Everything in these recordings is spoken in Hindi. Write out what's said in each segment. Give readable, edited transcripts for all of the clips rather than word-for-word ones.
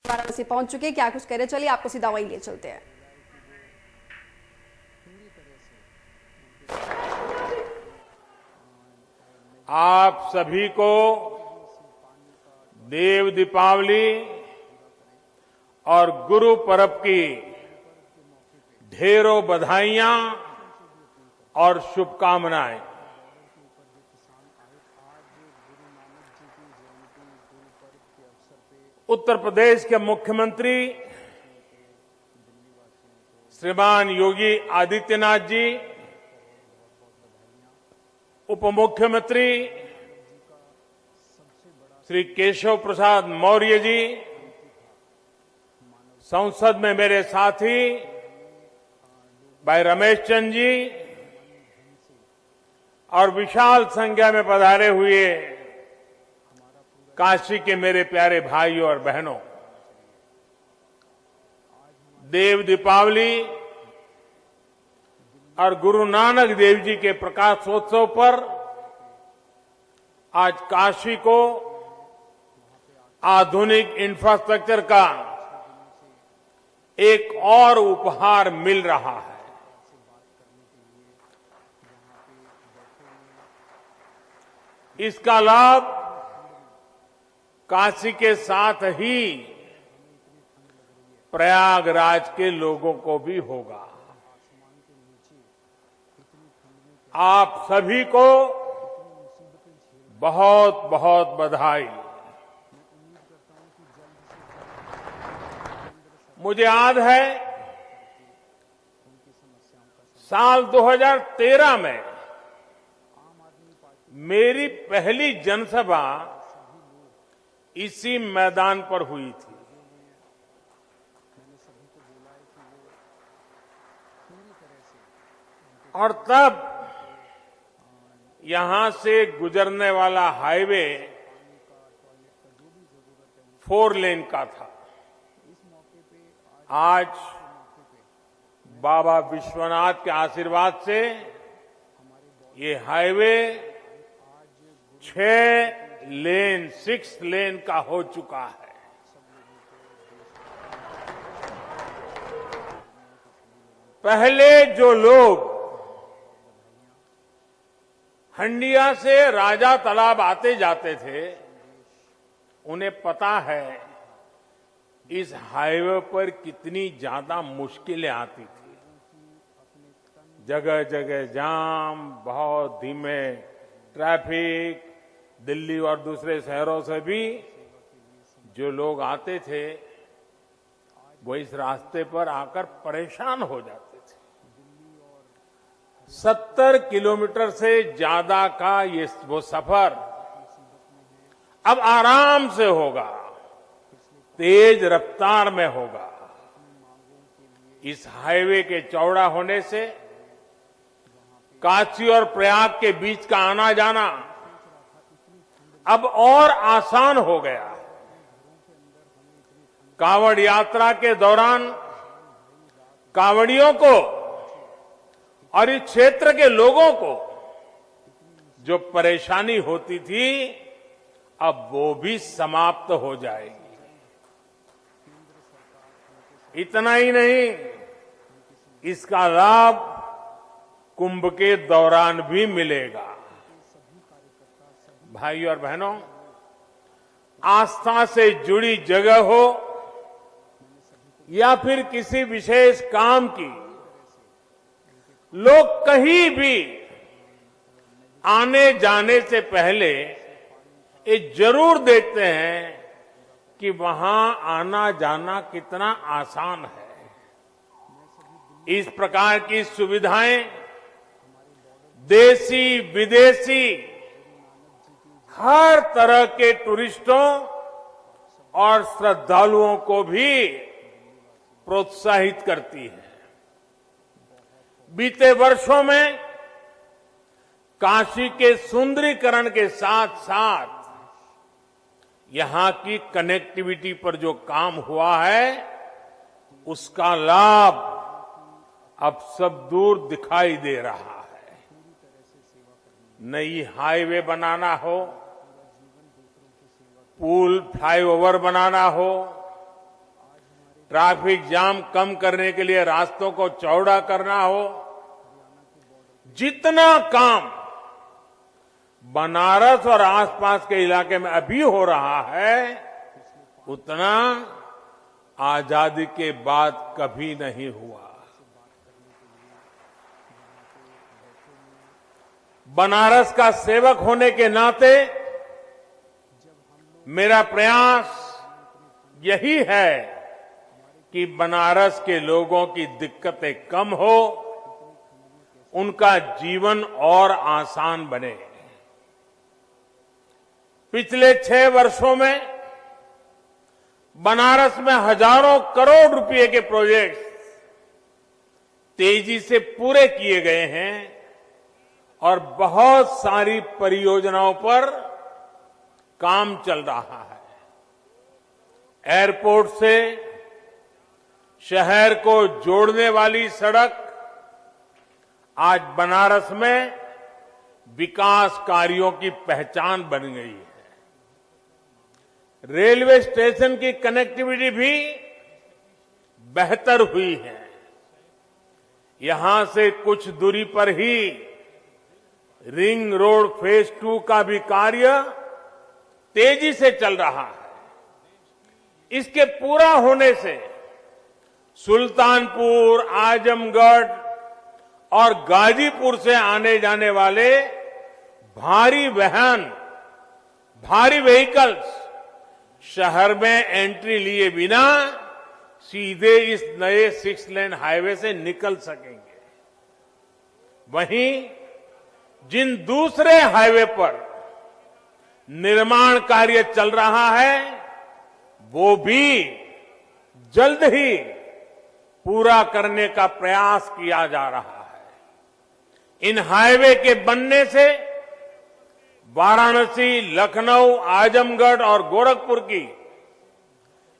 वाराणसी पहुंच चुके हैं, क्या कुछ कह रहे, चलिए आपको सीधा वहीं ले चलते हैं। आप सभी को देव दीपावली और गुरु पर्व की ढेरों बधाइयां और शुभकामनाएं। उत्तर प्रदेश के मुख्यमंत्री श्रीमान योगी आदित्यनाथ जी, उप मुख्यमंत्री श्री केशव प्रसाद मौर्य जी, संसद में मेरे साथी भाई रमेश चंद जी और विशाल संख्या में पधारे हुए काशी के मेरे प्यारे भाइयों और बहनों, देव दीपावली और गुरु नानक देव जी के प्रकाशोत्सव पर आज काशी को आधुनिक इंफ्रास्ट्रक्चर का एक और उपहार मिल रहा है। इसका लाभ काशी के साथ ही प्रयागराज के लोगों को भी होगा। आप सभी को बहुत बहुत बधाई। मुझे याद है साल 2013 में मेरी पहली जनसभा इसी मैदान पर हुई थी। और तब यहां से गुजरने वाला हाईवे 4 लेन का था। आज बाबा विश्वनाथ के आशीर्वाद से ये हाईवे 6 लेन का हो चुका है। पहले जो लोग हंडिया से राजा तालाब आते जाते थे, उन्हें पता है इस हाईवे पर कितनी ज्यादा मुश्किलें आती थी। जगह जगह जाम, बहुत धीमे ट्रैफिक, दिल्ली और दूसरे शहरों से भी जो लोग आते थे वो इस रास्ते पर आकर परेशान हो जाते थे। 70 किलोमीटर से ज्यादा का वो सफर अब आराम से होगा, तेज रफ्तार में होगा। इस हाईवे के चौड़ा होने से काशी और प्रयाग के बीच का आना जाना अब और आसान हो गया। कांवड़ यात्रा के दौरान कांवड़ियों को और इस क्षेत्र के लोगों को जो परेशानी होती थी, अब वो भी समाप्त हो जाएगी। इतना ही नहीं, इसका लाभ कुंभ के दौरान भी मिलेगा। भाइयों और बहनों, आस्था से जुड़ी जगह हो या फिर किसी विशेष काम की, लोग कहीं भी आने जाने से पहले ये जरूर देखते हैं कि वहां आना जाना कितना आसान है। इस प्रकार की सुविधाएं देशी विदेशी हर तरह के टूरिस्टों और श्रद्धालुओं को भी प्रोत्साहित करती है। बीते वर्षों में काशी के सुंदरीकरण के साथ साथ यहां की कनेक्टिविटी पर जो काम हुआ है, उसका लाभ अब सब दूर दिखाई दे रहा है। नई हाईवे बनाना हो, पुल फ्लाईओवर बनाना हो, ट्रैफिक जाम कम करने के लिए रास्तों को चौड़ा करना हो, जितना काम बनारस और आसपास के इलाके में अभी हो रहा है उतना आजादी के बाद कभी नहीं हुआ। बनारस का सेवक होने के नाते मेरा प्रयास यही है कि बनारस के लोगों की दिक्कतें कम हो, उनका जीवन और आसान बने। पिछले 6 वर्षों में बनारस में हजारों करोड़ रुपए के प्रोजेक्ट्स तेजी से पूरे किए गए हैं और बहुत सारी परियोजनाओं पर काम चल रहा है। एयरपोर्ट से शहर को जोड़ने वाली सड़क आज बनारस में विकास कार्यों की पहचान बन गई है। रेलवे स्टेशन की कनेक्टिविटी भी बेहतर हुई है। यहां से कुछ दूरी पर ही रिंग रोड फेज 2 का भी कार्य तेजी से चल रहा है। इसके पूरा होने से सुल्तानपुर, आजमगढ़ और गाजीपुर से आने जाने वाले भारी वाहन, भारी व्हीकल्स शहर में एंट्री लिए बिना सीधे इस नए 6 लेन हाईवे से निकल सकेंगे। वहीं जिन दूसरे हाईवे पर निर्माण कार्य चल रहा है वो भी जल्द ही पूरा करने का प्रयास किया जा रहा है। इन हाईवे के बनने से वाराणसी, लखनऊ, आजमगढ़ और गोरखपुर की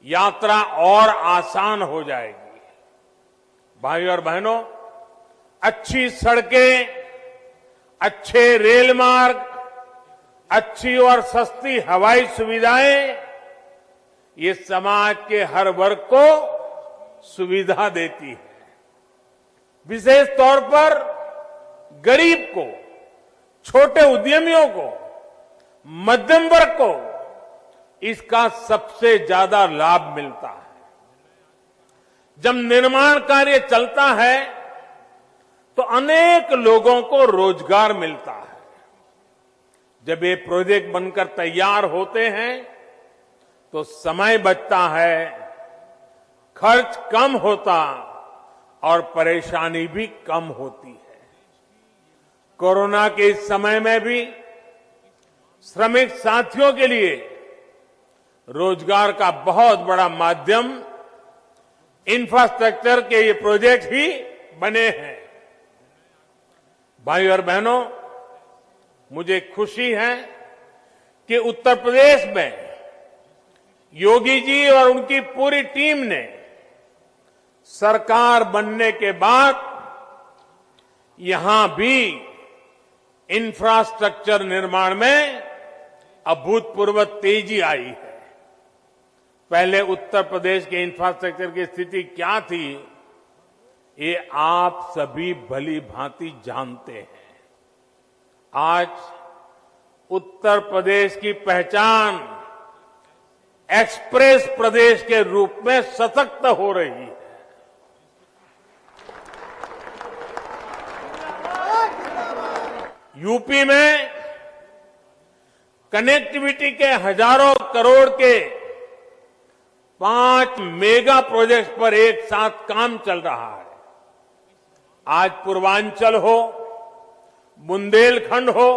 यात्रा और आसान हो जाएगी। भाइयों और बहनों, अच्छी सड़कें, अच्छे रेल मार्ग, अच्छी और सस्ती हवाई सुविधाएं ये समाज के हर वर्ग को सुविधा देती है। विशेष तौर पर गरीब को, छोटे उद्यमियों को, मध्यम वर्ग को इसका सबसे ज्यादा लाभ मिलता है। जब निर्माण कार्य चलता है तो अनेक लोगों को रोजगार मिलता है। जब ये प्रोजेक्ट बनकर तैयार होते हैं तो समय बचता है, खर्च कम होता और परेशानी भी कम होती है। कोरोना के इस समय में भी श्रमिक साथियों के लिए रोजगार का बहुत बड़ा माध्यम इंफ्रास्ट्रक्चर के ये प्रोजेक्ट ही बने हैं। भाइयों और बहनों, मुझे खुशी है कि उत्तर प्रदेश में योगी जी और उनकी पूरी टीम ने सरकार बनने के बाद यहां भी इंफ्रास्ट्रक्चर निर्माण में अभूतपूर्व तेजी आई है। पहले उत्तर प्रदेश के इंफ्रास्ट्रक्चर की स्थिति क्या थी, ये आप सभी भली भांति जानते हैं। आज उत्तर प्रदेश की पहचान एक्सप्रेस प्रदेश के रूप में सशक्त हो रही है। यूपी में कनेक्टिविटी के हजारों करोड़ के 5 मेगा प्रोजेक्ट्स पर एक साथ काम चल रहा है। आज पूर्वांचल हो, बुंदेलखंड हो,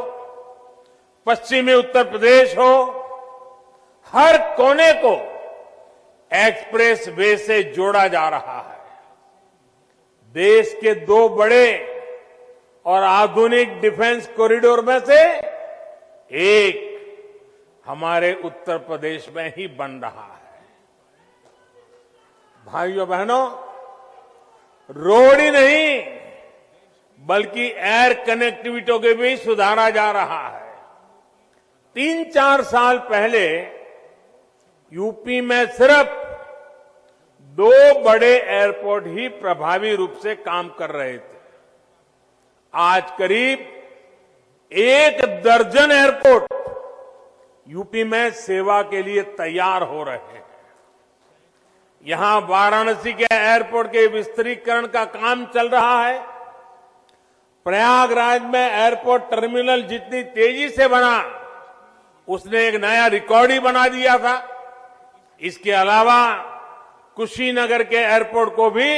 पश्चिमी उत्तर प्रदेश हो, हर कोने को एक्सप्रेस वे से जोड़ा जा रहा है। देश के 2 बड़े और आधुनिक डिफेंस कॉरिडोर में से एक हमारे उत्तर प्रदेश में ही बन रहा है। भाइयों बहनों, रोड ही नहीं बल्कि एयर कनेक्टिविटी को भी सुधारा जा रहा है। 3-4 साल पहले यूपी में सिर्फ 2 बड़े एयरपोर्ट ही प्रभावी रूप से काम कर रहे थे। आज करीब 1 दर्जन एयरपोर्ट यूपी में सेवा के लिए तैयार हो रहे हैं। यहां वाराणसी के एयरपोर्ट के विस्तारीकरण का काम चल रहा है। प्रयागराज में एयरपोर्ट टर्मिनल जितनी तेजी से बना, उसने एक नया रिकॉर्ड ही बना दिया था। इसके अलावा कुशीनगर के एयरपोर्ट को भी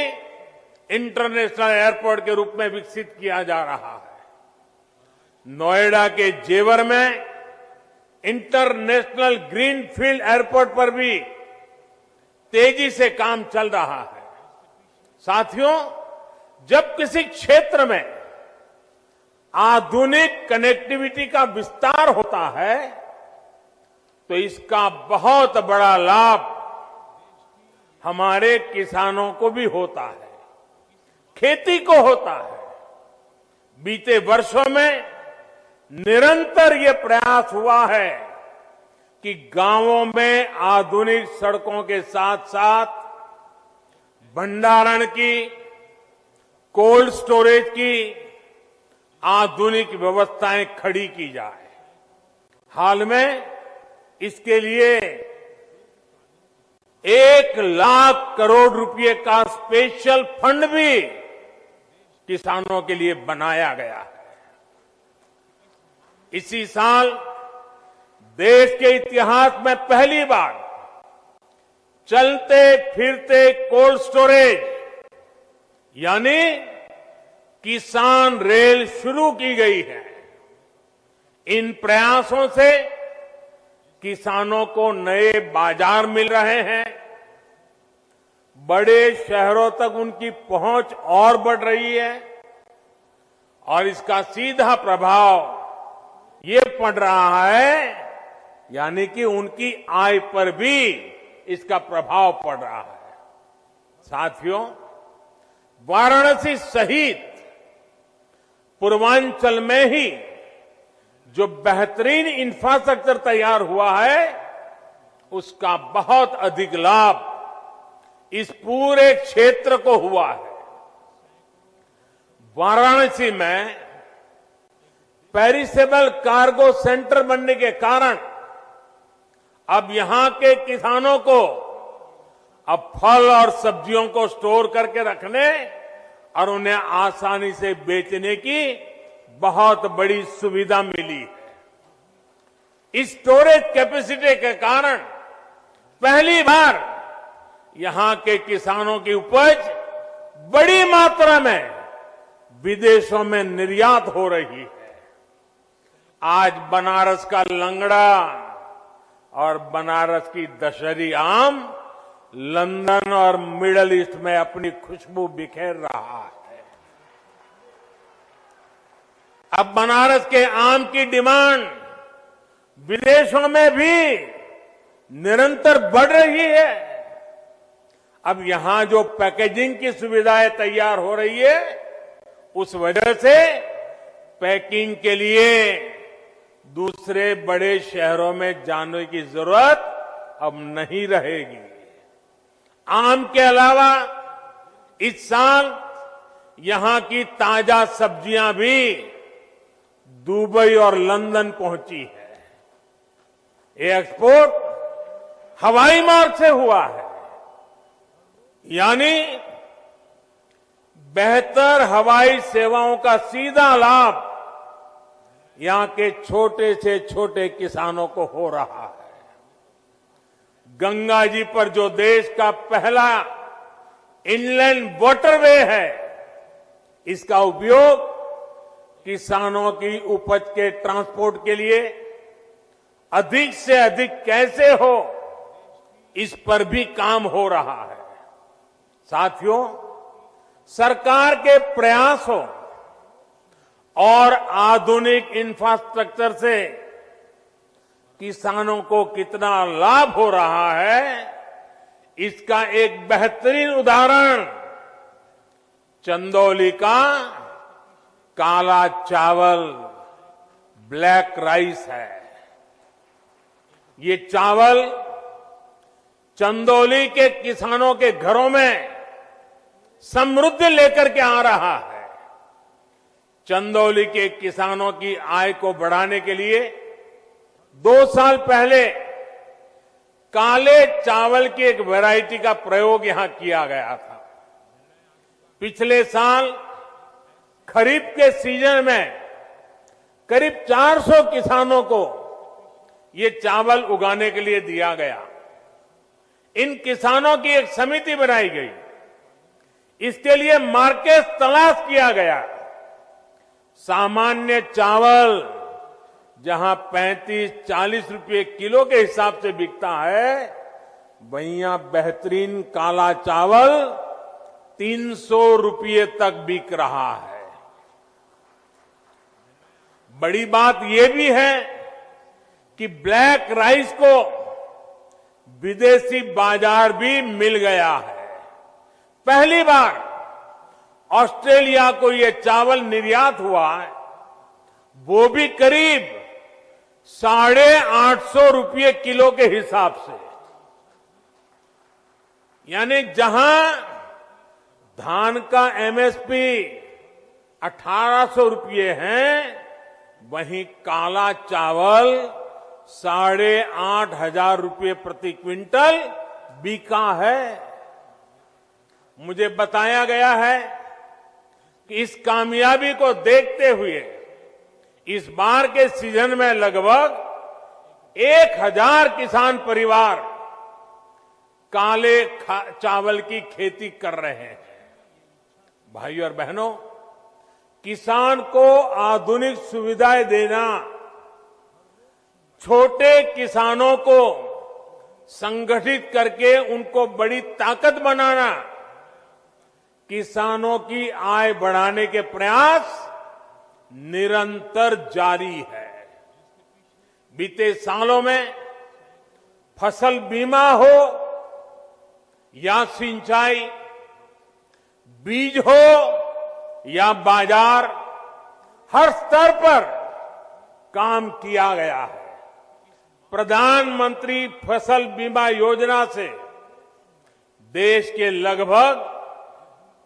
इंटरनेशनल एयरपोर्ट के रूप में विकसित किया जा रहा है। नोएडा के जेवर में इंटरनेशनल ग्रीनफील्ड एयरपोर्ट पर भी तेजी से काम चल रहा है। साथियों, जब किसी क्षेत्र में आधुनिक कनेक्टिविटी का विस्तार होता है तो इसका बहुत बड़ा लाभ हमारे किसानों को भी होता है, खेती को होता है। बीते वर्षों में निरंतर ये प्रयास हुआ है कि गांवों में आधुनिक सड़कों के साथ साथ भंडारण की, कोल्ड स्टोरेज की आधुनिक व्यवस्थाएं खड़ी की जाए। हाल में इसके लिए 1 लाख करोड़ रुपए का स्पेशल फंड भी किसानों के लिए बनाया गया है। इसी साल देश के इतिहास में पहली बार चलते फिरते कोल्ड स्टोरेज यानी किसान रेल शुरू की गई है। इन प्रयासों से किसानों को नए बाजार मिल रहे हैं, बड़े शहरों तक उनकी पहुंच और बढ़ रही है और इसका सीधा प्रभाव ये पड़ रहा है, यानी कि उनकी आय पर भी इसका प्रभाव पड़ रहा है। साथियों, वाराणसी सहित पूर्वांचल में ही जो बेहतरीन इंफ्रास्ट्रक्चर तैयार हुआ है, उसका बहुत अधिक लाभ इस पूरे क्षेत्र को हुआ है। वाराणसी में पेरिसेबल कार्गो सेंटर बनने के कारण अब यहां के किसानों को अब फल और सब्जियों को स्टोर करके रखने और उन्हें आसानी से बेचने की बहुत बड़ी सुविधा मिली है। इस स्टोरेज कैपेसिटी के कारण पहली बार यहां के किसानों की उपज बड़ी मात्रा में विदेशों में निर्यात हो रही है। आज बनारस का लंगड़ा और बनारस की दशहरी आम लंदन और मिडल ईस्ट में अपनी खुशबू बिखेर रहा है। अब बनारस के आम की डिमांड विदेशों में भी निरंतर बढ़ रही है। अब यहां जो पैकेजिंग की सुविधाएं तैयार हो रही है, उस वजह से पैकिंग के लिए दूसरे बड़े शहरों में जाने की जरूरत अब नहीं रहेगी। आम के अलावा इस साल यहां की ताजा सब्जियां भी दुबई और लंदन पहुंची है। ये एक्सपोर्ट हवाई मार्ग से हुआ है, यानी बेहतर हवाई सेवाओं का सीधा लाभ यहां के छोटे से छोटे किसानों को हो रहा है। गंगा जी पर जो देश का पहला इनलैंड वाटरवे है, इसका उपयोग किसानों की उपज के ट्रांसपोर्ट के लिए अधिक से अधिक कैसे हो, इस पर भी काम हो रहा है। साथियों, सरकार के प्रयासों और आधुनिक इंफ्रास्ट्रक्चर से किसानों को कितना लाभ हो रहा है, इसका एक बेहतरीन उदाहरण चंदौली का काला चावल, ब्लैक राइस है। ये चावल चंदौली के किसानों के घरों में समृद्धि लेकर के आ रहा है। चंदौली के किसानों की आय को बढ़ाने के लिए 2 साल पहले काले चावल की एक वैरायटी का प्रयोग यहां किया गया था। पिछले साल खरीफ के सीजन में करीब 400 किसानों को ये चावल उगाने के लिए दिया गया। इन किसानों की एक समिति बनाई गई, इसके लिए मार्केट तलाश किया गया। सामान्य चावल जहां 35-40 रुपए किलो के हिसाब से बिकता है, वहीं बेहतरीन काला चावल 300 रुपये तक बिक रहा है। बड़ी बात यह भी है कि ब्लैक राइस को विदेशी बाजार भी मिल गया है। पहली बार ऑस्ट्रेलिया को यह चावल निर्यात हुआ है, वो भी करीब 850 रुपये किलो के हिसाब से। यानी जहां धान का एमएसपी 1800 रुपये है, वहीं काला चावल 8,500 रुपये प्रति क्विंटल बिका है। मुझे बताया गया है कि इस कामयाबी को देखते हुए इस बार के सीजन में लगभग 1000 किसान परिवार काले चावल की खेती कर रहे हैं। भाइयों और बहनों, किसान को आधुनिक सुविधाएं देना, छोटे किसानों को संगठित करके उनको बड़ी ताकत बनाना, किसानों की आय बढ़ाने के प्रयास निरंतर जारी है। बीते सालों में फसल बीमा हो या सिंचाई, बीज हो या बाजार, हर स्तर पर काम किया गया है। प्रधानमंत्री फसल बीमा योजना से देश के लगभग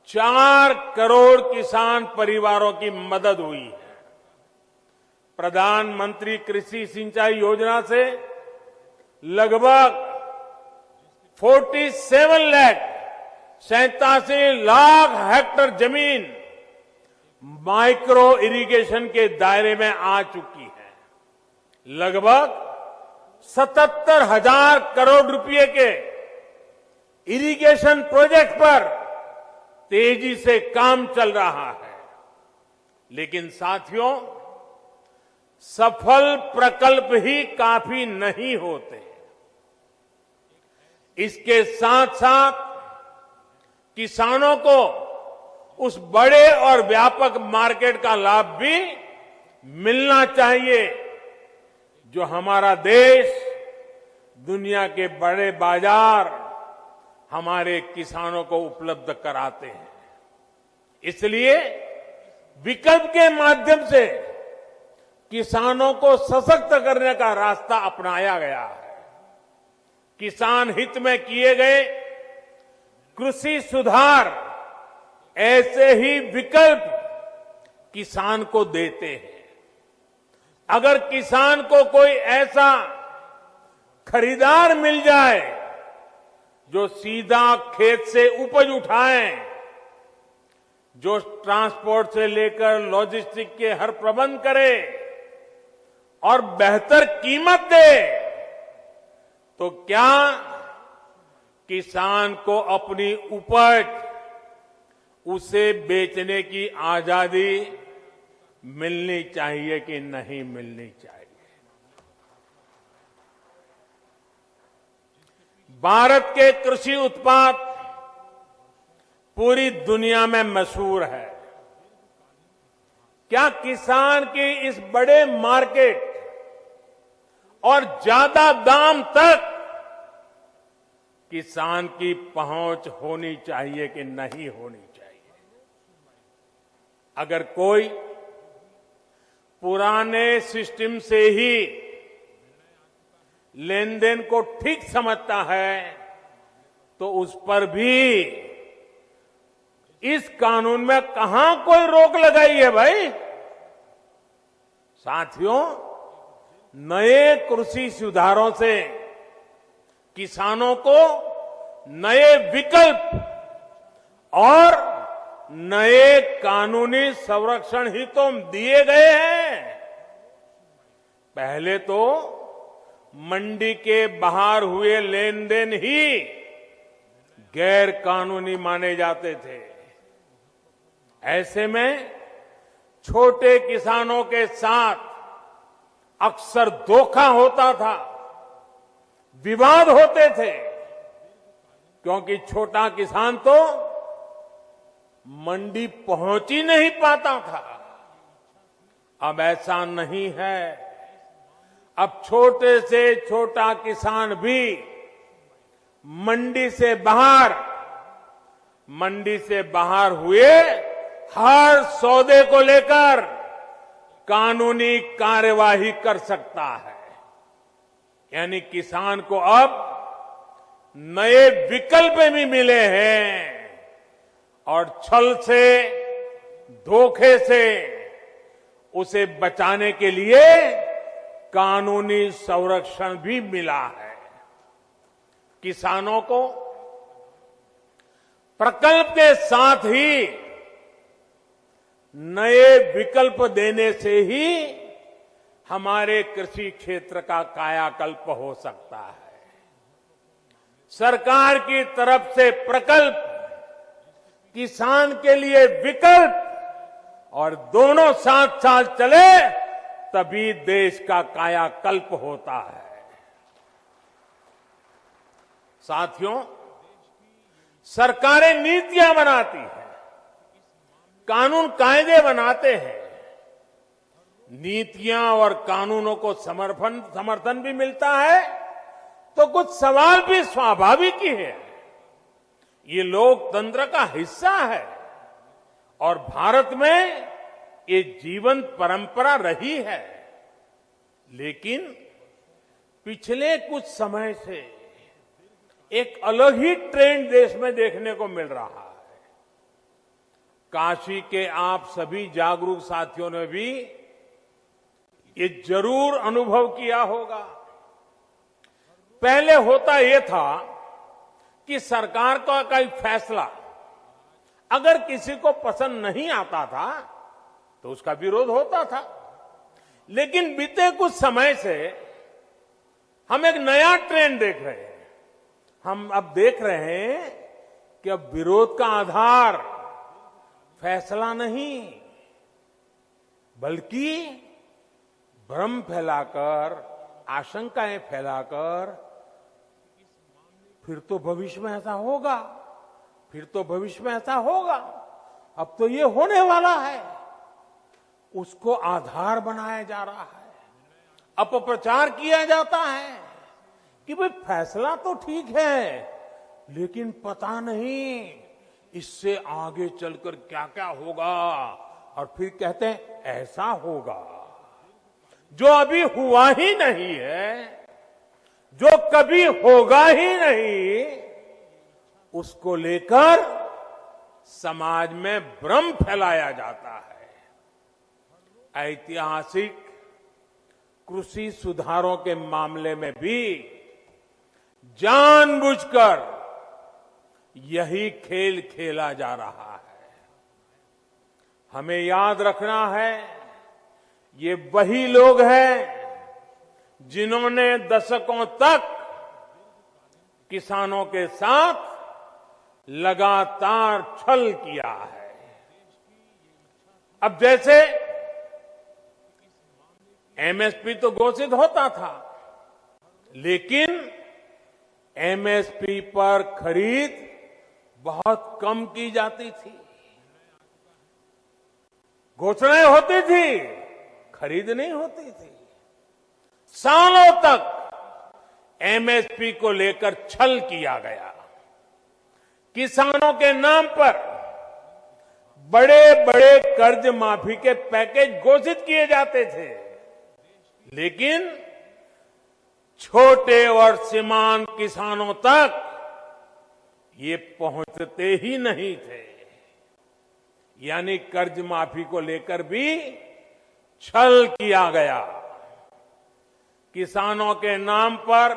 4 करोड़ किसान परिवारों की मदद हुई है। प्रधानमंत्री कृषि सिंचाई योजना से लगभग 87 लाख हेक्टेयर जमीन माइक्रो इरिगेशन के दायरे में आ चुकी है। लगभग 77,000 करोड़ रुपए के इरिगेशन प्रोजेक्ट पर तेजी से काम चल रहा है। लेकिन साथियों, सफल प्रकल्प ही काफी नहीं होते। इसके साथ साथ किसानों को उस बड़े और व्यापक मार्केट का लाभ भी मिलना चाहिए जो हमारा देश, दुनिया के बड़े बाजार हमारे किसानों को उपलब्ध कराते हैं। इसलिए विकल्प के माध्यम से किसानों को सशक्त करने का रास्ता अपनाया गया है। किसान हित में किए गए कृषि सुधार ऐसे ही विकल्प किसान को देते हैं। अगर किसान को कोई ऐसा खरीदार मिल जाए जो सीधा खेत से उपज उठाए, जो ट्रांसपोर्ट से लेकर लॉजिस्टिक के हर प्रबंध करे और बेहतर कीमत दे, तो क्या किसान को अपनी उपज उसे बेचने की आजादी मिलनी चाहिए कि नहीं मिलनी चाहिए? भारत के कृषि उत्पाद पूरी दुनिया में मशहूर है। क्या किसान की इस बड़े मार्केट और ज्यादा दाम तक किसान की पहुंच होनी चाहिए कि नहीं होनी चाहिए? अगर कोई पुराने सिस्टम से ही लेन देन को ठीक समझता है तो उस पर भी इस कानून में कहां कोई रोक लगाई है भाई। साथियों, नए कृषि सुधारों से किसानों को नए विकल्प और नए कानूनी संरक्षण ही तो दिए गए हैं। पहले तो मंडी के बाहर हुए लेन देन ही गैर कानूनी माने जाते थे। ऐसे में छोटे किसानों के साथ अक्सर धोखा होता था, विवाद होते थे, क्योंकि छोटा किसान तो मंडी पहुंच ही नहीं पाता था। अब ऐसा नहीं है। अब छोटे से छोटा किसान भी मंडी से बाहर हुए हर सौदे को लेकर कानूनी कार्यवाही कर सकता है। यानी किसान को अब नए विकल्प भी मिले हैं और छल से, धोखे से उसे बचाने के लिए कानूनी संरक्षण भी मिला है। किसानों को प्रकल्प के साथ ही नए विकल्प देने से ही हमारे कृषि क्षेत्र का कायाकल्प हो सकता है। सरकार की तरफ से प्रकल्प, किसान के लिए विकल्प और दोनों साथ साथ चले तभी देश का कायाकल्प होता है। साथियों, सरकारें नीतियां बनाती हैं, कानून कायदे बनाते हैं। नीतियां और कानूनों को समर्थन भी मिलता है तो कुछ सवाल भी स्वाभाविक ही है। ये लोकतंत्र का हिस्सा है और भारत में ये जीवंत परंपरा रही है। लेकिन पिछले कुछ समय से एक अलग ही ट्रेंड देश में देखने को मिल रहा है। काशी के आप सभी जागरूक साथियों ने भी ये जरूर अनुभव किया होगा। पहले होता यह था कि सरकार का कोई फैसला अगर किसी को पसंद नहीं आता था तो उसका विरोध होता था। लेकिन बीते कुछ समय से हम एक नया ट्रेंड देख रहे हैं। हम अब देख रहे हैं कि अब विरोध का आधार फैसला नहीं, बल्कि भ्रम फैलाकर, आशंकाएं फैलाकर फिर तो भविष्य में ऐसा होगा, फिर तो भविष्य में ऐसा होगा, अब तो ये होने वाला है, उसको आधार बनाया जा रहा है। अपप्रचार किया जाता है कि भाई फैसला तो ठीक है, लेकिन पता नहीं इससे आगे चलकर क्या क्या होगा, और फिर कहते हैं ऐसा होगा। जो अभी हुआ ही नहीं है, जो कभी होगा ही नहीं, उसको लेकर समाज में भ्रम फैलाया जाता है। ऐतिहासिक कृषि सुधारों के मामले में भी जानबूझकर यही खेल खेला जा रहा है। हमें याद रखना है, ये वही लोग हैं जिन्होंने दशकों तक किसानों के साथ लगातार छल किया है। अब जैसे एमएसपी तो घोषित होता था, लेकिन एमएसपी पर खरीद बहुत कम की जाती थी। घोषणाएं होती थी, खरीद नहीं होती थी। सालों तक एमएसपी को लेकर छल किया गया। किसानों के नाम पर बड़े बड़े कर्ज माफी के पैकेज घोषित किए जाते थे, लेकिन छोटे और सीमांत किसानों तक ये पहुंचते ही नहीं थे। यानी कर्ज माफी को लेकर भी छल किया गया। किसानों के नाम पर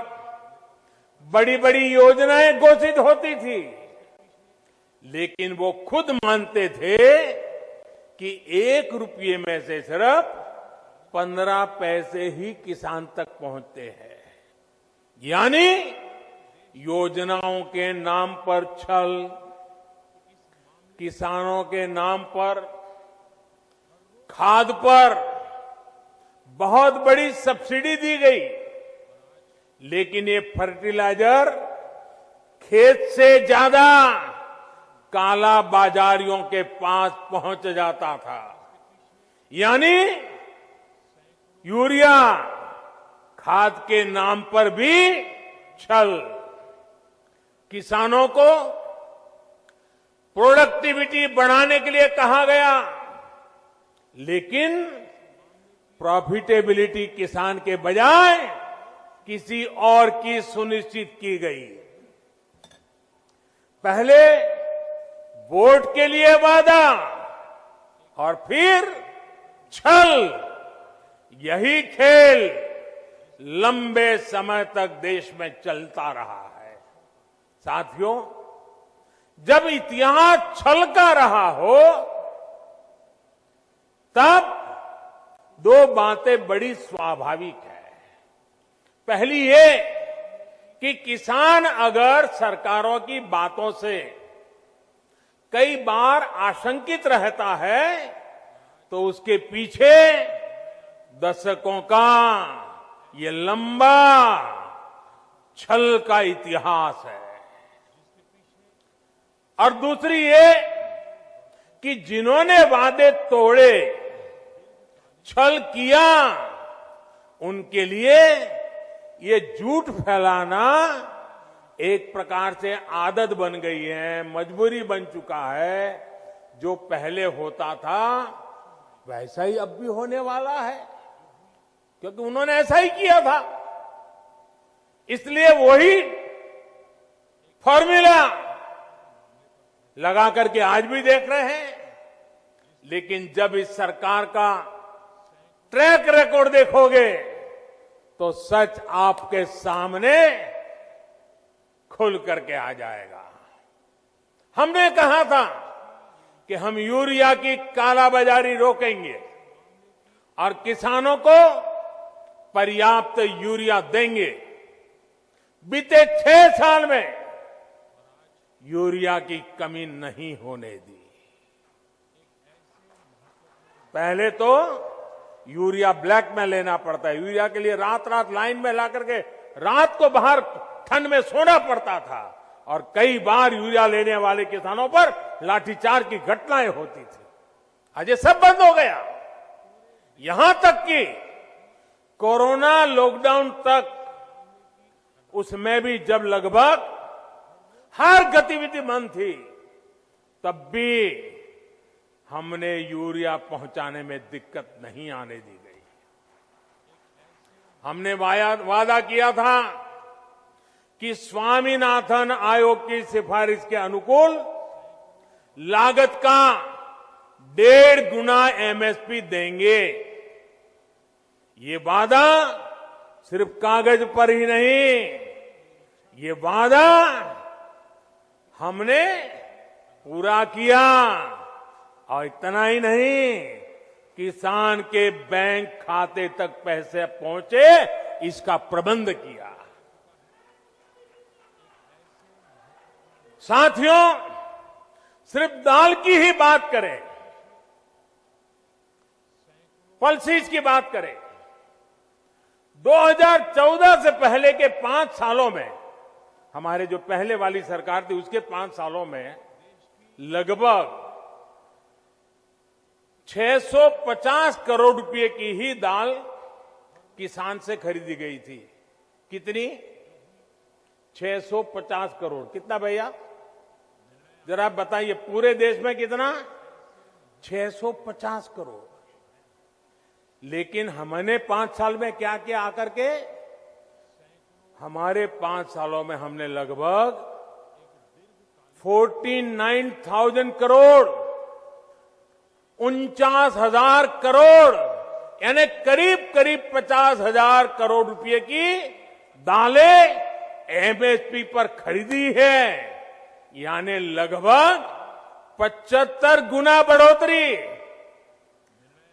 बड़ी बड़ी योजनाएं घोषित होती थी, लेकिन वो खुद मानते थे कि 1 रुपये में से सिर्फ 15 पैसे ही किसान तक पहुंचते हैं। यानी योजनाओं के नाम पर छल, किसानों के नाम पर खाद पर बहुत बड़ी सब्सिडी दी गई, लेकिन ये फर्टिलाइजर खेत से ज्यादा काला बाजारियों के पास पहुंच जाता था। यानी यूरिया खाद के नाम पर भी छल। किसानों को प्रोडक्टिविटी बढ़ाने के लिए कहा गया, लेकिन प्रॉफिटेबिलिटी किसान के बजाय किसी और की सुनिश्चित की गई। पहले वोट के लिए वादा और फिर छल, यही खेल लंबे समय तक देश में चलता रहा है। साथियों, जब इतिहास छल का रहा हो, तब 2 बातें बड़ी स्वाभाविक है। पहली ये कि किसान अगर सरकारों की बातों से कई बार आशंकित रहता है, तो उसके पीछे दशकों का ये लंबा छल का इतिहास है। और दूसरी ये कि जिन्होंने वादे तोड़े, छल किया, उनके लिए ये झूठ फैलाना एक प्रकार से आदत बन गई है, मजबूरी बन चुका है। जो पहले होता था वैसा ही अब भी होने वाला है, क्योंकि उन्होंने ऐसा ही किया था। इसलिए वही फॉर्मूला लगा करके आज भी देख रहे हैं। लेकिन जब इस सरकार का ट्रैक रिकॉर्ड देखोगे, तो सच आपके सामने खुल करके आ जाएगा। हमने कहा था कि हम यूरिया की कालाबाजारी रोकेंगे और किसानों को पर्याप्त यूरिया देंगे। बीते 6 साल में यूरिया की कमी नहीं होने दी। पहले तो यूरिया ब्लैक में लेना पड़ता है। यूरिया के लिए रात रात लाइन में ला करके रात को बाहर ठंड में सोना पड़ता था, और कई बार यूरिया लेने वाले किसानों पर लाठीचार्ज की घटनाएं होती थी। आज ये सब बंद हो गया। यहां तक कि कोरोना लॉकडाउन तक, उसमें भी जब लगभग हर गतिविधि बंद थी, तब भी हमने यूरिया पहुंचाने में दिक्कत नहीं आने दी गई। हमने वादा किया था कि स्वामीनाथन आयोग की सिफारिश के अनुकूल लागत का 1.5 गुना एमएसपी देंगे। ये वादा सिर्फ कागज पर ही नहीं, ये वादा हमने पूरा किया। और इतना ही नहीं, किसान के बैंक खाते तक पैसे पहुंचे, इसका प्रबंध किया। साथियों, सिर्फ दाल की ही बात करें, पल्सीज की बात करें, 2014 से पहले के 5 सालों में, हमारे जो पहले वाली सरकार थी उसके 5 सालों में लगभग 650 करोड़ रुपए की ही दाल किसान से खरीदी गई थी। कितनी? 650 करोड़। कितना भैया, जरा बताइए, पूरे देश में कितना? 650 करोड़। लेकिन हमने 5 साल में क्या किया आकर के? हमारे 5 सालों में हमने लगभग 49,000 करोड़, 49,000 करोड़, यानी करीब करीब 50,000 करोड़ रुपए की दालें एमएसपी पर खरीदी है, यानी लगभग 75 गुना बढ़ोतरी।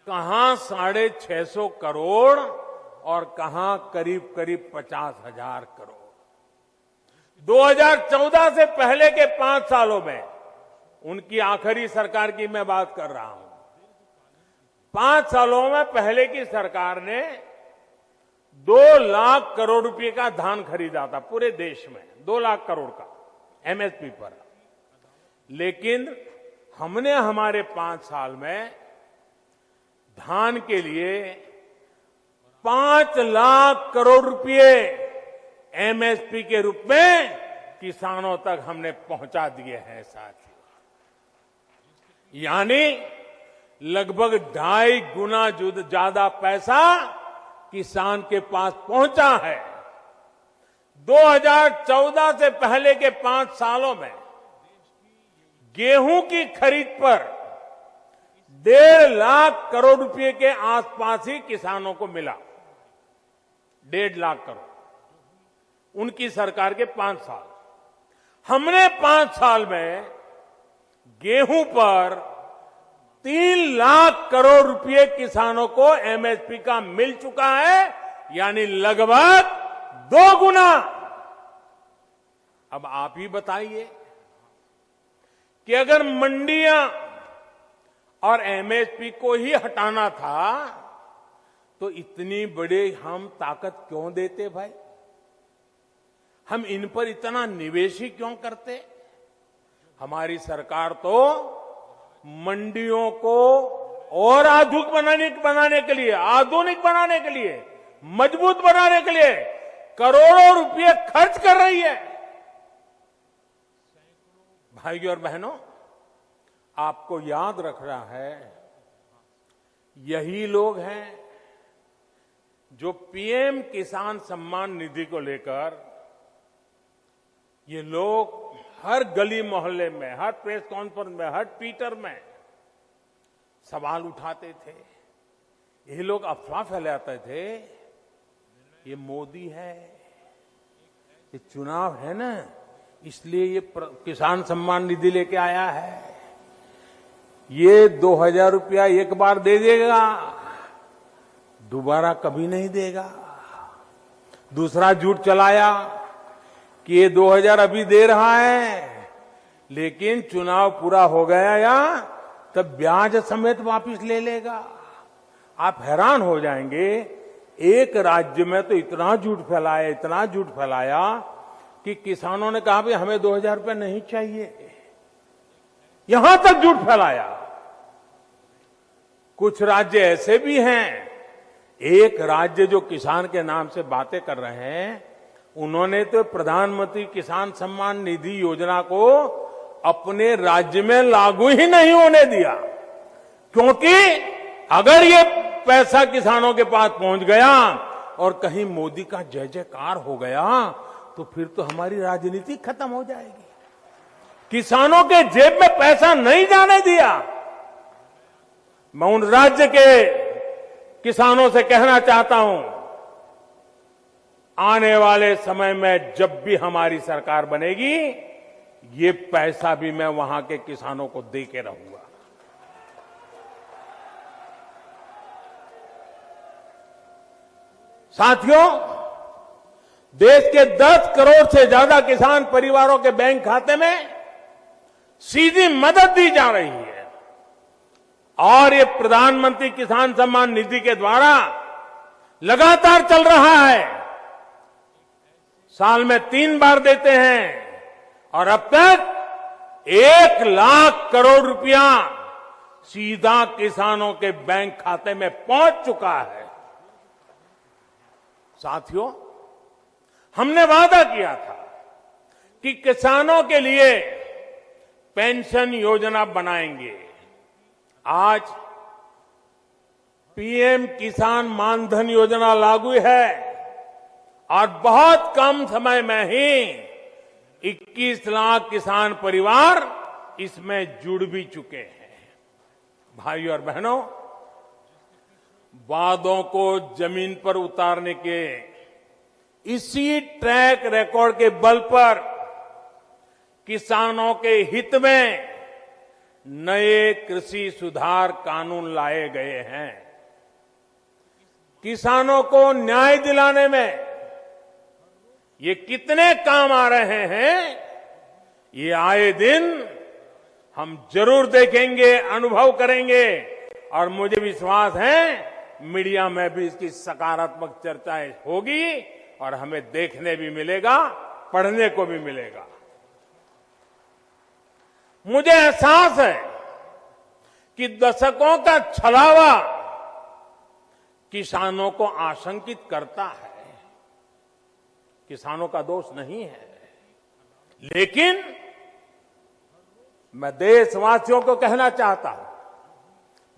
कहां 650 करोड़ और कहां करीब करीब 50,000 करोड़। 2014 से पहले के 5 सालों में, उनकी आखिरी सरकार की मैं बात कर रहा हूं, 5 सालों में पहले की सरकार ने 2 लाख करोड़ रुपए का धान खरीदा था पूरे देश में, 2 लाख करोड़ का एमएसपी पर। लेकिन हमने हमारे 5 साल में धान के लिए 5 लाख करोड़ रुपए एमएसपी के रूप में किसानों तक हमने पहुंचा दिए हैं साथियों। यानी लगभग 2.5 गुना ज्यादा पैसा किसान के पास पहुंचा है। 2014 से पहले के 5 सालों में गेहूं की खरीद पर 1.5 लाख करोड़ रुपए के आसपास ही किसानों को मिला। 1.5 लाख करोड़ उनकी सरकार के 5 साल। हमने 5 साल में गेहूं पर 3 लाख करोड़ रुपए किसानों को एमएसपी का मिल चुका है, यानी लगभग 2 गुना। अब आप ही बताइए कि अगर मंडियां और एमएसपी को ही हटाना था तो इतनी बड़ी हम ताकत क्यों देते भाई? हम इन पर इतना निवेश ही क्यों करते? हमारी सरकार तो मंडियों को और आधुनिक बनाने के लिए, मजबूत बनाने के लिए करोड़ों रुपए खर्च कर रही है। भाइयों और बहनों, आपको याद रखना है, यही लोग हैं जो पीएम किसान सम्मान निधि को लेकर ये लोग हर गली मोहल्ले में, हर प्रेस कॉन्फ्रेंस में, हर ट्विटर में सवाल उठाते थे। ये लोग अफवाह फैलाते थे, ये मोदी है, ये चुनाव है ना, इसलिए ये किसान सम्मान निधि लेके आया है, ये 2,000 रुपया एक बार दे देगा, दोबारा कभी नहीं देगा। दूसरा झूठ चलाया कि ये 2,000 अभी दे रहा है, लेकिन चुनाव पूरा हो गया या तब ब्याज समेत वापस ले लेगा। आप हैरान हो जाएंगे, एक राज्य में तो इतना झूठ फैलाया कि किसानों ने कहा भाई हमें 2,000 रुपये नहीं चाहिए, यहां तक झूठ फैलाया। कुछ राज्य ऐसे भी हैं, एक राज्य जो किसान के नाम से बातें कर रहे हैं, उन्होंने तो प्रधानमंत्री किसान सम्मान निधि योजना को अपने राज्य में लागू ही नहीं होने दिया, क्योंकि अगर ये पैसा किसानों के पास पहुंच गया और कहीं मोदी का जय जयकार हो गया तो फिर तो हमारी राजनीति खत्म हो जाएगी। किसानों के जेब में पैसा नहीं जाने दिया। मैं उन राज्य के किसानों से कहना चाहता हूं, आने वाले समय में जब भी हमारी सरकार बनेगी, ये पैसा भी मैं वहां के किसानों को दे के रहूंगा। साथियों, देश के 10 करोड़ से ज्यादा किसान परिवारों के बैंक खाते में सीधी मदद दी जा रही है और ये प्रधानमंत्री किसान सम्मान निधि के द्वारा लगातार चल रहा है। साल में 3 बार देते हैं और अब तक 1 लाख करोड़ रुपया सीधा किसानों के बैंक खाते में पहुंच चुका है। साथियों, हमने वादा किया था कि किसानों के लिए पेंशन योजना बनाएंगे। आज पीएम किसान मानधन योजना लागू है और बहुत कम समय में ही 21 लाख किसान परिवार इसमें जुड़ भी चुके हैं। भाइयों और बहनों, वादों को जमीन पर उतारने के इसी ट्रैक रिकॉर्ड के बल पर किसानों के हित में नए कृषि सुधार कानून लाए गए हैं। किसानों को न्याय दिलाने में ये कितने काम आ रहे हैं, ये आए दिन हम जरूर देखेंगे, अनुभव करेंगे और मुझे विश्वास है मीडिया में भी इसकी सकारात्मक चर्चाएं होगी और हमें देखने भी मिलेगा, पढ़ने को भी मिलेगा। मुझे एहसास है कि दशकों का छलावा किसानों को आशंकित करता है। किसानों का दोष नहीं है, लेकिन मैं देशवासियों को कहना चाहता हूं,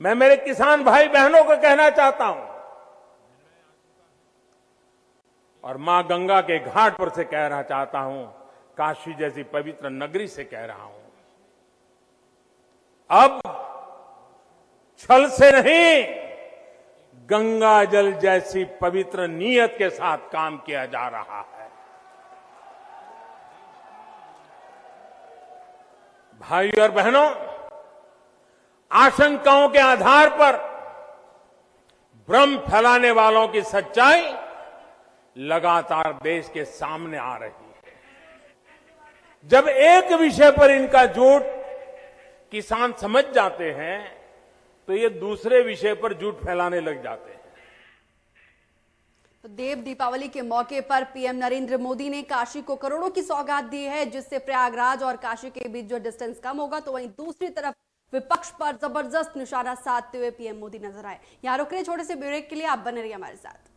मैं मेरे किसान भाई बहनों को कहना चाहता हूं और मां गंगा के घाट पर से कहना चाहता हूं, काशी जैसी पवित्र नगरी से कह रहा हूं, अब छल से नहीं, गंगा जल जैसी पवित्र नीयत के साथ काम किया जा रहा है। भाइयों और बहनों, आशंकाओं के आधार पर भ्रम फैलाने वालों की सच्चाई लगातार देश के सामने आ रही है। जब एक विषय पर इनका झूठ किसान समझ जाते हैं तो ये दूसरे विषय पर झूठ फैलाने लग जाते हैं। तो देव दीपावली के मौके पर पीएम नरेंद्र मोदी ने काशी को करोड़ों की सौगात दी है, जिससे प्रयागराज और काशी के बीच जो डिस्टेंस कम होगा। तो वहीं दूसरी तरफ विपक्ष पर जबरदस्त निशाना साधते हुए पीएम मोदी नजर आए। यहां रुक रहे छोटे से ब्रेक के लिए, आप बने रहिए हमारे साथ।